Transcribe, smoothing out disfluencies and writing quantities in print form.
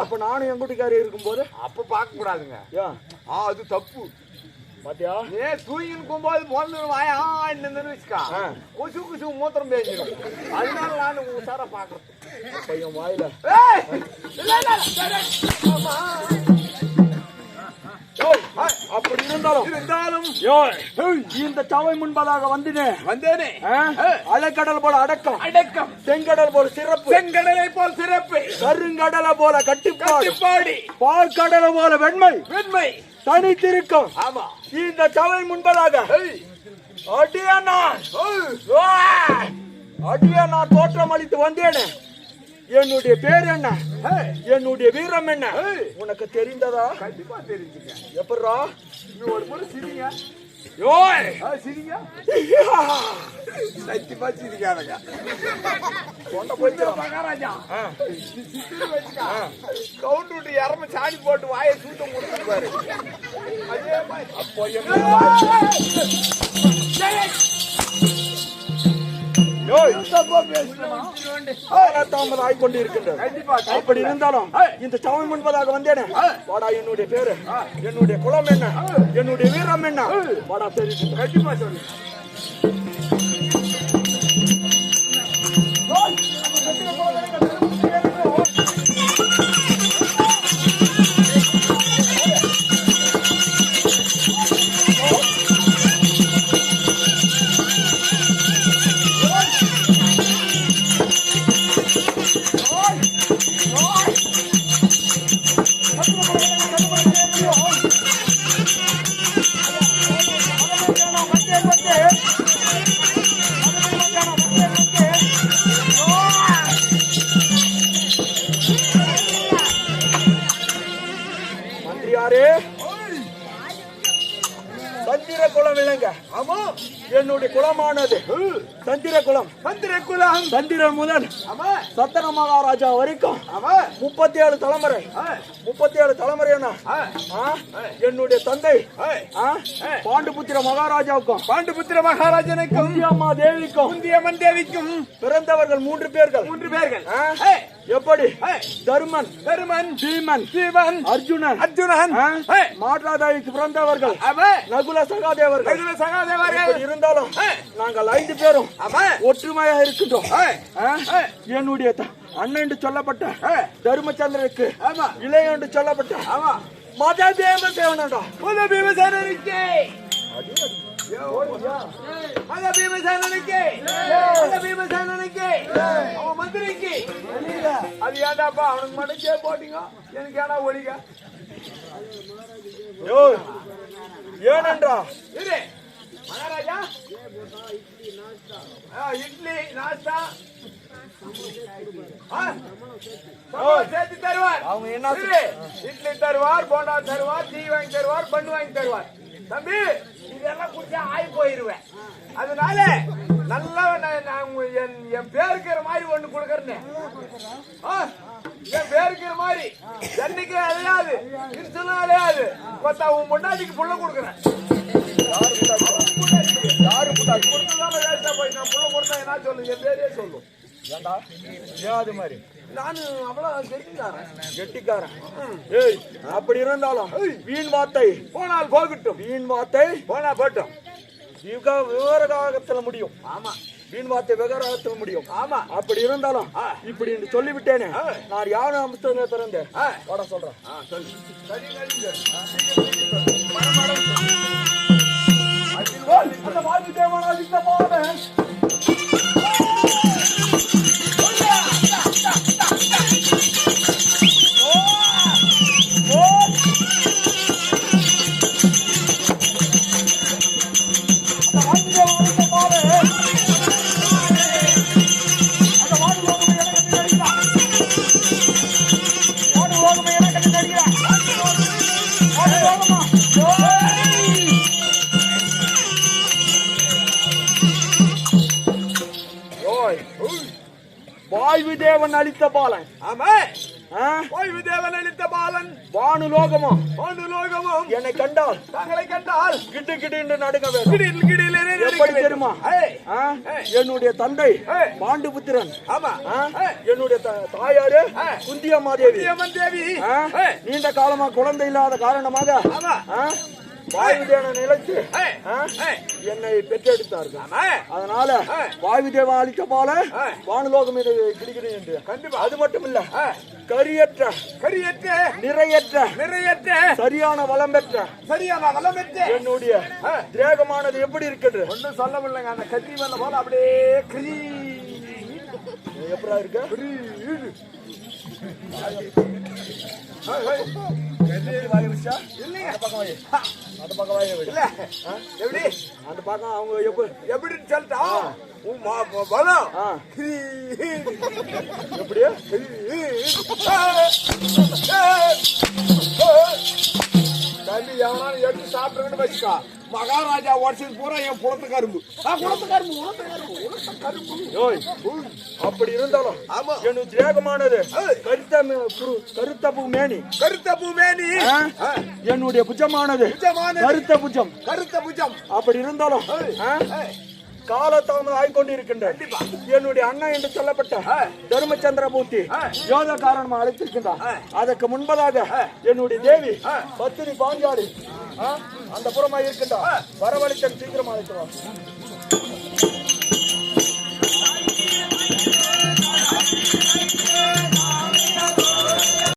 அப்ப நானும் என் கூட்டிக்காரி இருக்கும் போது அப்ப பார்க்க கூடாதுங்க. அது தப்பு. பாத்தியா தூங்கின்னு போகும்போது முதல்ல வாயா என்னன்னு வச்சுக்கா கொசு கொசு மூத்திரம் பேசிடும். அதனால நான் உசாரா பாக்குறேன். பையன் வாயில அப்படி இருந்தாலும் இந்த சவை முன்பதாக வந்தேனே அலைக்கடல் போல அடக்கம் செங்கடல் போல சிறப்பு செங்கடலை போல் சிறப்பு கருங்கடலை போல கட்டுப்பாடு பால்கடலை போல வெண்மை தனித்திருக்கும். ஆமா இந்த சவை முன்பதாக அடியா நான் தோற்றம் அளித்து வந்தேனே. என்னுடைய பேர் என்ன, என்னுடைய வீரம் என்ன உனக்கு தெரிந்ததா? கண்டிப்பா தெரிஞ்சுங்க. எப்படா நீ ஒரு முறை சிரிங்க. சிரிங்க சத்தியமா சிரிக்காதங்க. சொன்ன போயிட்டு மகாராஜா கவுண்ட் விட்டு இறம சாடி போட்டு வாயை சூட்டம் கொடுத்துருப்பாரு. அதே மாதிரி அப்போ அப்படி இருந்தாலும் இந்த சவை முன்பதாக வந்தேனே. வாடா என்னுடைய பேரு, என்னுடைய குலம் என்ன, என்னுடைய வீரம் என்ன வாடா தெரிஞ்சு. கண்டிப்பா சொல்லு. தந்திர குலம் இல்லைங்க. ஆமா என்னுடைய குலமானது தந்திர குலம். தந்திரன் முதல் சத்தன மகாராஜா வரைக்கும் 37 தலைமுறை. 37 தலைமுறைனா என்னுடைய தந்தை பாண்டுபுத்திர மகாராஜாவுக்கும் பாண்டுபுத்திர மகாராஜனுக்கும் குந்தியம்மா தேவிக்கும் குந்தியம்மன் தேவிக்கும் பிறந்தவர்கள் 3 பேர்கள். எப்படி? தருமன் பீமன் அர்ஜுனன் மாற்றாதாவிக்கு பிறந்தவர்கள் நகுல சகாதேவர்கள். இருந்தாலும் நாங்கள் 5 பேரும் ஒற்றுமையாக இருக்கின்றோம். என்னுடைய அண்ணன் என்று சொல்லப்பட்ட தர்மச்சந்திரனுக்கு இளைய என்று சொல்லப்பட்ட மத பீமசேனனுக்கு அவன் மந்திரிக்கு அது ஏண்டாப்பா அவனுக்கு மட்டும் போட்டீங்க, எனக்கு ஏடா ஒழிக ஏனென்றா மகாராஜா இட்லி நாஸ்தா சேர்த்து தருவார். அவங்க என்ன இட்லி தருவார், போண்டா தருவார், டீ வாங்கி தருவார், பண்ணு வாங்கி தருவார். தம்பி இதெல்லாம் குடிச்சா ஆகி போயிருவேன். அதனால நல்லா என் பேருக்கிற மாதிரி ஒண்ணு கொடுக்கறேன்னு, என் பேருக்கிற மாதிரி என்னைக்கு அலையாது கிருஷ்ணனும் அலையாது கொத்தா உன் முன்னாடிக்கு புள்ள கொடுக்குறேன். யாரு கொடுத்ததால வேஸ்டா போய் நான் புள்ள கொடுத்தா என்ன சொல்லு, என் பேரே சொல்லும். ஏண்டா ஏன் அது மாதிரி நானு அவ்வளவு கெட்டிக்காரன். ஏய் அப்படி இருந்தாலும் வீண் வார்த்தை போனால் போகட்டும், வீண் வார்த்தை போனா போட்டும். விவகாரத்தில் முடியும். ஆமா வீண் வார்த்தை விவகாரத்தில் முடியும். ஆமா அப்படி இருந்தாலும் இப்படி சொல்லிவிட்டேனே, நான் யாரு அம்சத்துல பிறந்தேன் வாட சொல்றேன். அந்த வாழ்க்கை தேவனாதித்த போறேன். வாயு தேவன் அளித்த பாலன். ஆமா வாயு தேவன் அளித்த பாலன் வானுலோகமும் வானுலோகமும் என்னை கண்டால் தங்களை கண்டால் கிட்டு கிட்டு என்று நடுங்க வேண்டும். கிடில் கிடில் எப்படி தெரியுமா? என்னுடைய தந்தை பாண்டுபுத்திரன். ஆமா. என்னுடைய தாயாரு குந்தியம்மா தேவி. தேவி நீண்ட காலமா குழந்தை இல்லாத காரணமாக வாயுதேவனை நிலைத்து என்னை பெற்றெடுத்தார்கள். அதனால வாயுதேவன் அளித்த போல வானுலோகம் இது கிடைக்கிறது என்று. கண்டிப்பா. அது மட்டும் இல்ல, கரியற்ற நிறையற்ற சரியான வளம் பெற்ற என்னுடைய திரேகமானது எப்படி இருக்கிறது? ஒன்றும் சொல்ல முடியலங்க. அந்த கத்தி மேல போல அப்படியே எப்படா இருக்கு? அந்த பக்கம் எப்படி அந்த பக்கம் அவங்க எப்படி சொல்லிட்டா பலம் எப்படியா தம்பி எவனாலும் எடுத்து சாப்பிடுங்கன்னு வச்சுக்கா. மகாராஜா உடச்சது பூரா என் குளத்து கரும்பு. அப்படி இருந்தாலும் என் திரேகமானது கருத்த பூமேனி என்னுடைய புஜமானது கருத்த புஜம். அப்படி இருந்தாலும் காலத்தாமதம் ஆய்கொண்டிருக்கின்ற என்னுடைய அண்ணா என்று சொல்லப்பட்ட தர்மச்சந்திரமூர்த்தி யோக காரணமா அழைத்திருக்கின்றார். அதற்கு முன்பதாக என்னுடைய தேவி பத்தினி பாஞ்சாலி அந்த புறமா இருக்கின்றார். வரவழைத்தன் சீக்கிரம் அழைத்துவார்.